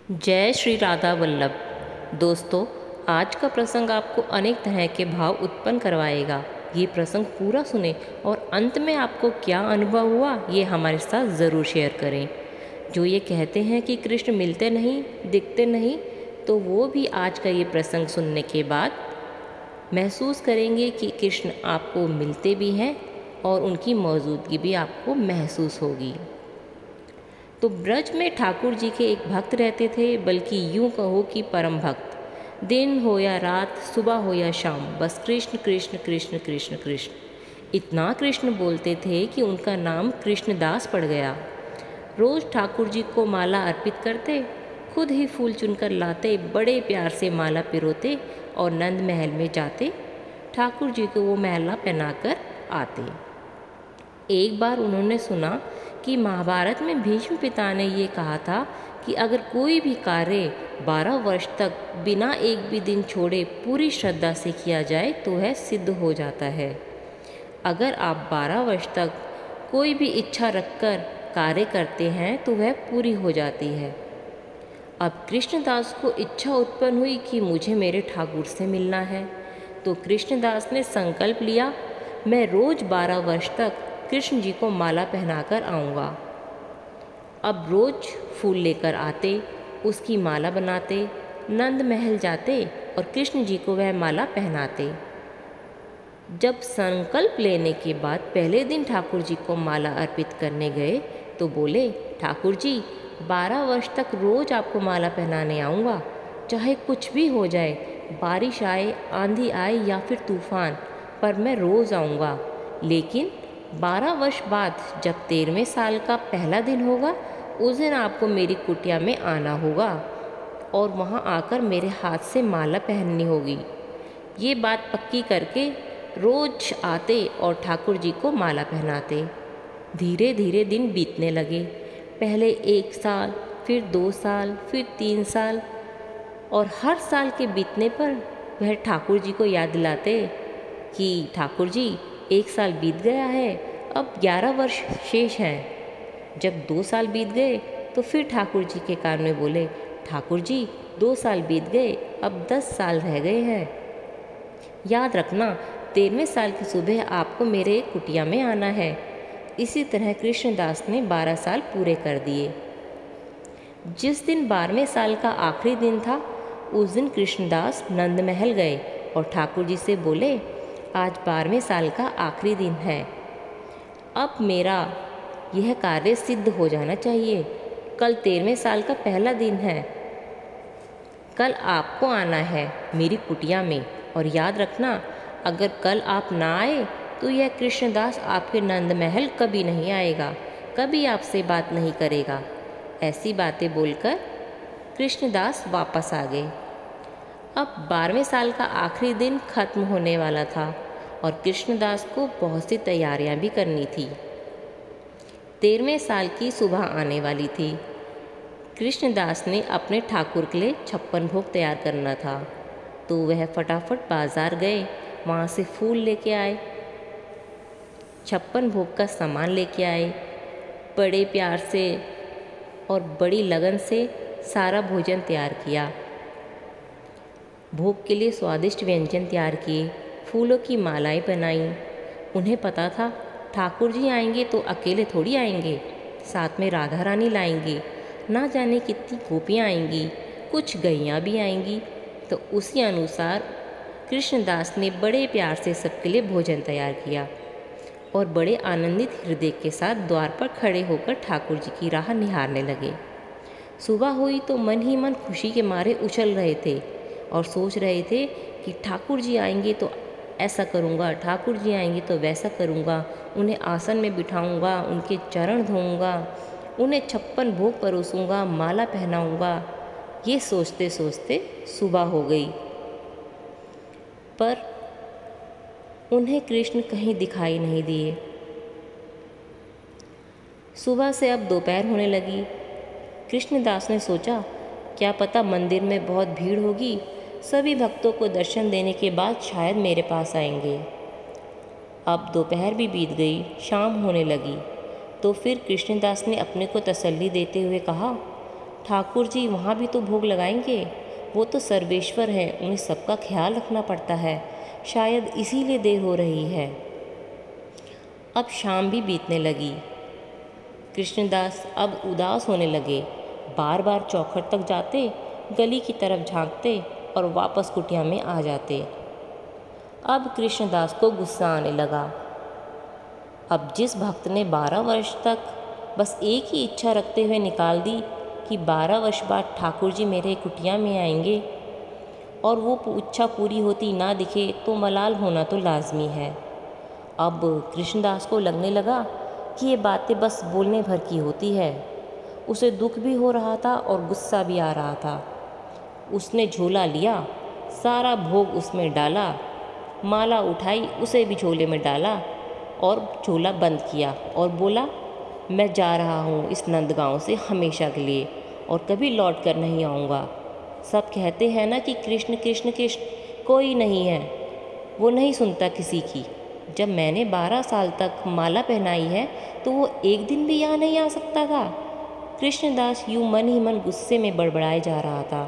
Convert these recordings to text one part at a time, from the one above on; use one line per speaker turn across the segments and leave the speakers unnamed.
जय श्री राधा वल्लभ। दोस्तों, आज का प्रसंग आपको अनेक तरह के भाव उत्पन्न करवाएगा। ये प्रसंग पूरा सुने और अंत में आपको क्या अनुभव हुआ ये हमारे साथ ज़रूर शेयर करें। जो ये कहते हैं कि कृष्ण मिलते नहीं, दिखते नहीं, तो वो भी आज का ये प्रसंग सुनने के बाद महसूस करेंगे कि कृष्ण आपको मिलते भी हैं और उनकी मौजूदगी भी आपको महसूस होगी। तो ब्रज में ठाकुर जी के एक भक्त रहते थे, बल्कि यूँ कहो कि परम भक्त। दिन हो या रात, सुबह हो या शाम, बस कृष्ण कृष्ण कृष्ण कृष्ण कृष्ण इतना कृष्ण बोलते थे कि उनका नाम कृष्णदास पड़ गया। रोज़ ठाकुर जी को माला अर्पित करते, खुद ही फूल चुनकर लाते, बड़े प्यार से माला पिरोते और नंद महल में जाते, ठाकुर जी को वो माला पहनाकर आते। एक बार उन्होंने सुना कि महाभारत में भीष्म पिता ने ये कहा था कि अगर कोई भी कार्य 12 वर्ष तक बिना एक भी दिन छोड़े पूरी श्रद्धा से किया जाए तो वह सिद्ध हो जाता है। अगर आप 12 वर्ष तक कोई भी इच्छा रखकर कार्य करते हैं तो वह पूरी हो जाती है। अब कृष्णदास को इच्छा उत्पन्न हुई कि मुझे मेरे ठाकुर से मिलना है, तो कृष्णदास ने संकल्प लिया, मैं रोज़ 12 वर्ष तक कृष्ण जी को माला पहनाकर आऊँगा। अब रोज़ फूल लेकर आते, उसकी माला बनाते, नंद महल जाते और कृष्ण जी को वह माला पहनाते। जब संकल्प लेने के बाद पहले दिन ठाकुर जी को माला अर्पित करने गए तो बोले, ठाकुर जी 12 वर्ष तक रोज़ आपको माला पहनाने आऊँगा, चाहे कुछ भी हो जाए, बारिश आए, आंधी आए या फिर तूफान, पर मैं रोज़ आऊँगा। लेकिन 12 वर्ष बाद जब 13वें साल का पहला दिन होगा, उस दिन आपको मेरी कुटिया में आना होगा और वहाँ आकर मेरे हाथ से माला पहननी होगी। ये बात पक्की करके रोज़ आते और ठाकुर जी को माला पहनाते। धीरे धीरे दिन बीतने लगे। पहले 1 साल, फिर 2 साल, फिर 3 साल, और हर साल के बीतने पर वह ठाकुर जी को याद दिलाते कि ठाकुर जी 1 साल बीत गया है, अब 11 वर्ष शेष हैं। जब 2 साल बीत गए तो फिर ठाकुर जी के कान में बोले, ठाकुर जी 2 साल बीत गए, अब 10 साल रह गए हैं। याद रखना, 13वें साल की सुबह आपको मेरे कुटिया में आना है। इसी तरह कृष्णदास ने 12 साल पूरे कर दिए। जिस दिन 12वें साल का आखिरी दिन था, उस दिन कृष्णदास नंद महल गए और ठाकुर जी से बोले, आज 12वें साल का आखिरी दिन है, अब मेरा यह कार्य सिद्ध हो जाना चाहिए। कल 13वें साल का पहला दिन है, कल आपको आना है मेरी कुटिया में, और याद रखना, अगर कल आप ना आए तो यह कृष्णदास आपके नंद महल कभी नहीं आएगा, कभी आपसे बात नहीं करेगा। ऐसी बातें बोलकर कृष्णदास वापस आ गए। अब 12वें साल का आखिरी दिन खत्म होने वाला था और कृष्णदास को बहुत सी तैयारियां भी करनी थी। 13वें साल की सुबह आने वाली थी। कृष्णदास ने अपने ठाकुर के लिए 56 भोग तैयार करना था, तो वह फटाफट बाजार गए, वहाँ से फूल लेके आए, 56 भोग का सामान लेके आए, बड़े प्यार से और बड़ी लगन से सारा भोजन तैयार किया। भोग के लिए स्वादिष्ट व्यंजन तैयार किए, फूलों की मालाएं बनाई। उन्हें पता था ठाकुर जी आएंगे तो अकेले थोड़ी आएंगे, साथ में राधा रानी लाएंगे, ना जाने कितनी गोपियाँ आएंगी, कुछ गैयाँ भी आएंगी। तो उसी अनुसार कृष्णदास ने बड़े प्यार से सबके लिए भोजन तैयार किया और बड़े आनंदित हृदय के साथ द्वार पर खड़े होकर ठाकुर जी की राह निहारने लगे। सुबह हुई तो मन ही मन खुशी के मारे उछल रहे थे और सोच रहे थे कि ठाकुर जी आएंगे तो ऐसा करूँगा, ठाकुर जी आएंगे तो वैसा करूँगा, उन्हें आसन में बिठाऊँगा, उनके चरण धोऊँगा, उन्हें 56 भोग परोसूँगा, माला पहनाऊँगा। ये सोचते सोचते सुबह हो गई, पर उन्हें कृष्ण कहीं दिखाई नहीं दिए। सुबह से अब दोपहर होने लगी। कृष्णदास ने सोचा, क्या पता मंदिर में बहुत भीड़ होगी, सभी भक्तों को दर्शन देने के बाद शायद मेरे पास आएंगे। अब दोपहर भी बीत गई, शाम होने लगी, तो फिर कृष्णदास ने अपने को तसल्ली देते हुए कहा, ठाकुर जी वहाँ भी तो भोग लगाएंगे, वो तो सर्वेश्वर हैं, उन्हें सबका ख्याल रखना पड़ता है, शायद इसीलिए देर हो रही है। अब शाम भी बीतने लगी। कृष्णदास अब उदास होने लगे। बार बार चौखट तक जाते, गली की तरफ झांकते और वापस कुटिया में आ जाते। अब कृष्णदास को गुस्सा आने लगा। अब जिस भक्त ने 12 वर्ष तक बस एक ही इच्छा रखते हुए निकाल दी कि 12 वर्ष बाद ठाकुर जी मेरे कुटिया में आएंगे, और वो इच्छा पूरी होती ना दिखे तो मलाल होना तो लाजमी है। अब कृष्णदास को लगने लगा कि ये बातें बस बोलने भर की होती है। उसे दुख भी हो रहा था और गुस्सा भी आ रहा था। उसने झोला लिया, सारा भोग उसमें डाला, माला उठाई, उसे भी झोले में डाला और झोला बंद किया और बोला, मैं जा रहा हूँ इस नंदगांव से हमेशा के लिए और कभी लौट कर नहीं आऊँगा। सब कहते हैं ना कि कृष्ण कृष्ण कृष्ण, कोई नहीं है, वो नहीं सुनता किसी की। जब मैंने 12 साल तक माला पहनाई है तो वो एक दिन भी यहाँ नहीं आ सकता था। कृष्णदास यूँ मन ही मन गुस्से में बड़बड़ाए जा रहा था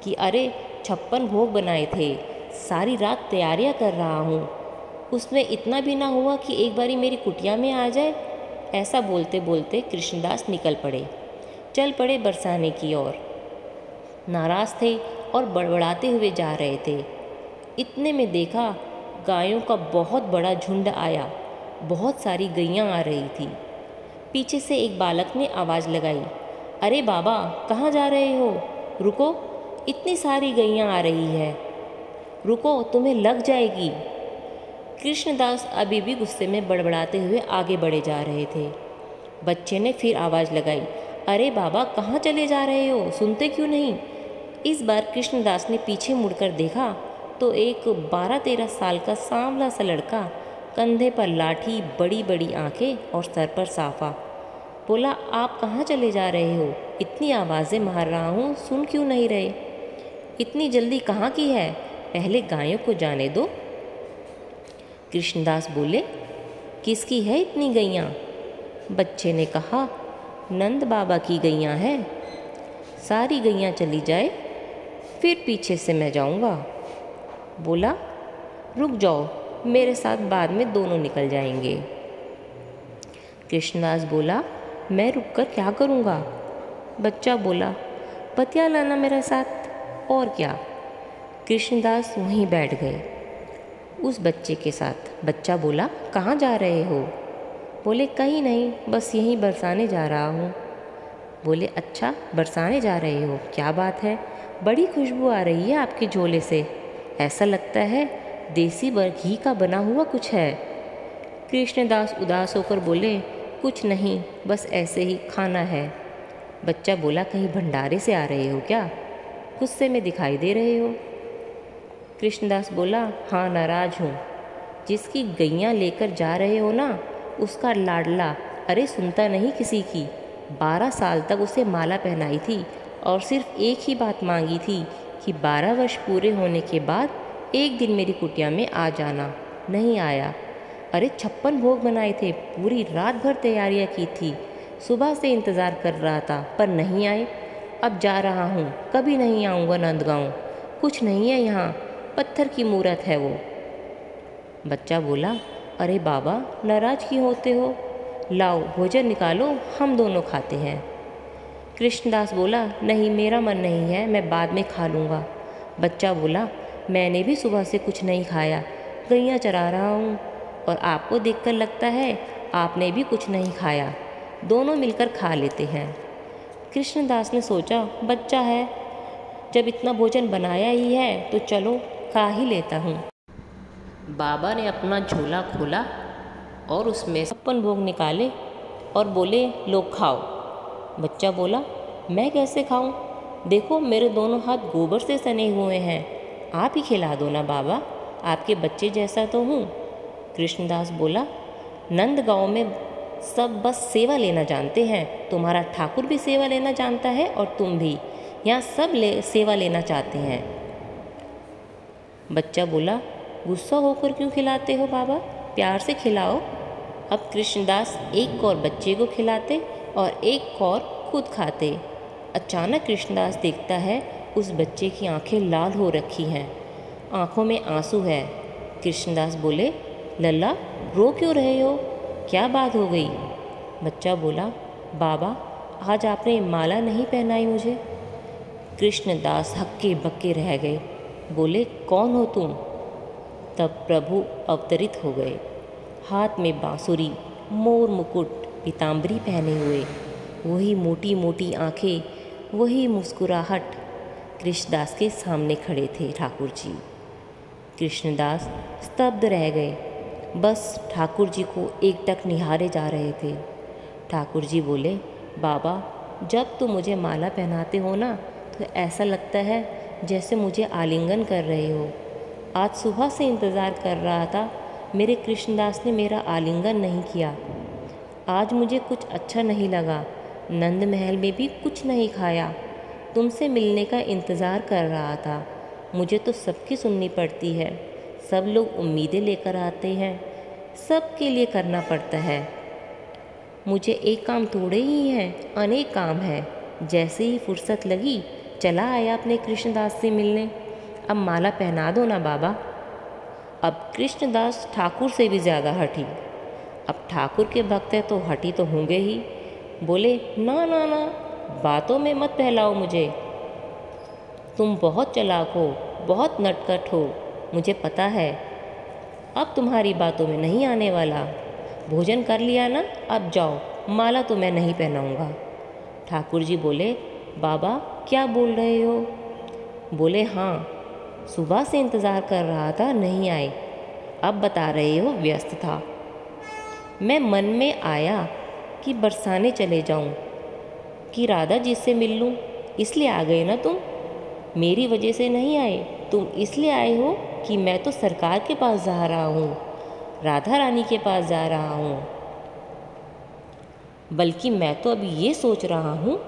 कि अरे 56 भोग बनाए थे, सारी रात तैयारियाँ कर रहा हूँ, उसमें इतना भी ना हुआ कि एक बारी मेरी कुटिया में आ जाए। ऐसा बोलते बोलते कृष्णदास निकल पड़े, चल पड़े बरसाने की ओर। नाराज़ थे और बड़बड़ाते हुए जा रहे थे। इतने में देखा गायों का बहुत बड़ा झुंड आया। बहुत सारी गैयां आ रही थी। पीछे से एक बालक ने आवाज़ लगाई, अरे बाबा कहाँ जा रहे हो, रुको, इतनी सारी गैयां आ रही है, रुको तुम्हें लग जाएगी। कृष्णदास अभी भी गुस्से में बड़बड़ाते हुए आगे बढ़े जा रहे थे। बच्चे ने फिर आवाज़ लगाई, अरे बाबा कहाँ चले जा रहे हो, सुनते क्यों नहीं। इस बार कृष्णदास ने पीछे मुड़कर देखा तो एक 12-13 साल का सांवला सा लड़का, कंधे पर लाठी, बड़ी बड़ी आंखें और सर पर साफा, बोला, आप कहाँ चले जा रहे हो, इतनी आवाज़ें मार रहा हूँ, सुन क्यों नहीं रहे। इतनी जल्दी कहाँ की है, पहले गायों को जाने दो। कृष्णदास बोले, किसकी है इतनी गैयाँ। बच्चे ने कहा, नंद बाबा की गैयाँ हैं। सारी गैयाँ चली जाए फिर पीछे से मैं जाऊँगा। बोला, रुक जाओ, मेरे साथ बाद में दोनों निकल जाएंगे। कृष्णदास बोला, मैं रुक कर क्या करूँगा। बच्चा बोला, पतिया लाना मेरे साथ, और क्या। कृष्णदास वहीं बैठ गए उस बच्चे के साथ। बच्चा बोला, कहाँ जा रहे हो। बोले, कहीं नहीं, बस यहीं बरसाने जा रहा हूँ। बोले, अच्छा बरसाने जा रहे हो, क्या बात है, बड़ी खुशबू आ रही है आपके झोले से, ऐसा लगता है देसी घी का बना हुआ कुछ है। कृष्णदास उदास होकर बोले, कुछ नहीं, बस ऐसे ही खाना है। बच्चा बोला, कहीं भंडारे से आ रहे हो क्या, गुस्से में दिखाई दे रहे हो। कृष्णदास बोला, हाँ नाराज हूँ। जिसकी गैयाँ लेकर जा रहे हो ना, उसका लाडला, अरे सुनता नहीं किसी की, 12 साल तक उसे माला पहनाई थी और सिर्फ एक ही बात मांगी थी कि 12 वर्ष पूरे होने के बाद एक दिन मेरी कुटिया में आ जाना। नहीं आया। अरे 56 भोग बनाए थे, पूरी रात भर तैयारियां की थी, सुबह से इंतज़ार कर रहा था पर नहीं आए। अब जा रहा हूँ, कभी नहीं आऊँगा नंदगांव, कुछ नहीं है यहाँ, पत्थर की मूरत है वो। बच्चा बोला, अरे बाबा नाराज क्यों होते हो, लाओ भोजन निकालो, हम दोनों खाते हैं। कृष्णदास बोला, नहीं मेरा मन नहीं है, मैं बाद में खा लूँगा। बच्चा बोला, मैंने भी सुबह से कुछ नहीं खाया, गैयाँ चरा रहा हूँ और आपको देखकर लगता है आपने भी कुछ नहीं खाया, दोनों मिलकर खा लेते हैं। कृष्णदास ने सोचा, बच्चा है, जब इतना भोजन बनाया ही है तो चलो खा ही लेता हूँ। बाबा ने अपना झोला खोला और उसमें 56 भोग निकाले और बोले, लो खाओ। बच्चा बोला, मैं कैसे खाऊं, देखो मेरे दोनों हाथ गोबर से सने हुए हैं, आप ही खिला दो ना बाबा, आपके बच्चे जैसा तो हूँ। कृष्णदास बोला, नंदगांव में सब बस सेवा लेना जानते हैं, तुम्हारा ठाकुर भी सेवा लेना जानता है और तुम भी, यहाँ सब सेवा लेना चाहते हैं। बच्चा बोला, गुस्सा होकर क्यों खिलाते हो बाबा, प्यार से खिलाओ। अब कृष्णदास एक कौर बच्चे को खिलाते और एक कौर खुद खाते। अचानक कृष्णदास देखता है उस बच्चे की आंखें लाल हो रखी हैं, आंखों में आंसू है। कृष्णदास बोले, लल्ला रो क्यों रहे हो, क्या बात हो गई? बच्चा बोला, बाबा आज आपने माला नहीं पहनाई मुझे। कृष्णदास हक्के बक्के रह गए, बोले, कौन हो तुम? तब प्रभु अवतरित हो गए, हाथ में बांसुरी, मोर मुकुट, पीताम्बरी पहने हुए, वही मोटी मोटी आंखें, वही मुस्कुराहट। कृष्णदास के सामने खड़े थे ठाकुर जी। कृष्णदास स्तब्ध रह गए, बस ठाकुर जी को एकटक निहारे जा रहे थे। ठाकुर जी बोले, बाबा जब तुम मुझे माला पहनाते हो ना तो ऐसा लगता है जैसे मुझे आलिंगन कर रहे हो। आज सुबह से इंतज़ार कर रहा था, मेरे कृष्णदास ने मेरा आलिंगन नहीं किया। आज मुझे कुछ अच्छा नहीं लगा, नंद महल में भी कुछ नहीं खाया, तुमसे मिलने का इंतज़ार कर रहा था। मुझे तो सबकी सुननी पड़ती है, सब लोग उम्मीदें लेकर आते हैं, सबके लिए करना पड़ता है। मुझे एक काम थोड़े ही हैं, अनेक काम है। जैसे ही फुर्सत लगी चला आया अपने कृष्णदास से मिलने। अब माला पहना दो ना बाबा। अब कृष्णदास ठाकुर से भी ज़्यादा हठी। अब ठाकुर के भक्त हैं तो हठी तो होंगे ही। बोले, ना ना ना, बातों में मत बहलाओ मुझे, तुम बहुत चालाक हो, बहुत नटखट हो, मुझे पता है। अब तुम्हारी बातों में नहीं आने वाला। भोजन कर लिया ना, अब जाओ, माला तो मैं नहीं पहनाऊंगा। ठाकुर जी बोले, बाबा क्या बोल रहे हो? बोले, हाँ सुबह से इंतज़ार कर रहा था, नहीं आए, अब बता रहे हो व्यस्त था। मैं मन में आया कि बरसाने चले जाऊं, कि राधा जी से मिल लूं, इसलिए आ गए ना तुम। मेरी वजह से नहीं आए, तुम इसलिए आए हो कि मैं तो सरकार के पास जा रहा हूँ, राधा रानी के पास जा रहा हूँ। बल्कि मैं तो अभी ये सोच रहा हूँ,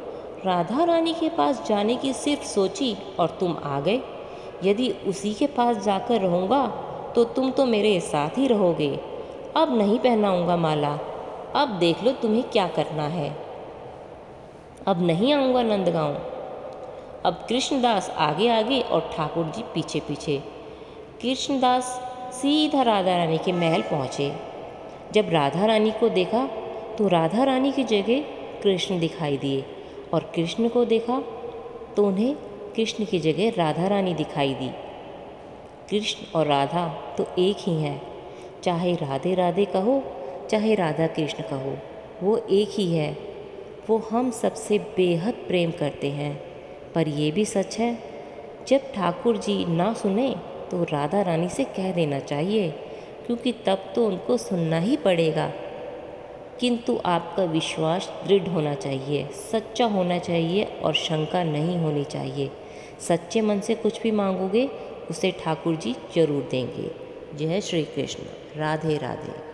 राधा रानी के पास जाने की सिर्फ सोची और तुम आ गए। यदि उसी के पास जाकर रहूँगा तो तुम तो मेरे साथ ही रहोगे। अब नहीं पहनाऊँगा माला, अब देख लो तुम्हें क्या करना है। अब नहीं आऊँगा नंदगांव। अब कृष्णदास आगे आगे और ठाकुर जी पीछे पीछे। कृष्णदास सीधा राधा रानी के महल पहुँचे। जब राधा रानी को देखा तो राधा रानी की जगह कृष्ण दिखाई दिए, और कृष्ण को देखा तो उन्हें कृष्ण की जगह राधा रानी दिखाई दी। कृष्ण और राधा तो एक ही हैं, चाहे राधे राधे कहो, चाहे राधा कृष्ण कहो, वो एक ही है। वो हम सबसे बेहद प्रेम करते हैं। पर ये भी सच है, जब ठाकुर जी ना सुने तो राधा रानी से कह देना चाहिए, क्योंकि तब तो उनको सुनना ही पड़ेगा। किंतु आपका विश्वास दृढ़ होना चाहिए, सच्चा होना चाहिए और शंका नहीं होनी चाहिए। सच्चे मन से कुछ भी मांगोगे उसे ठाकुर जी जरूर देंगे। जय श्री कृष्ण। राधे राधे।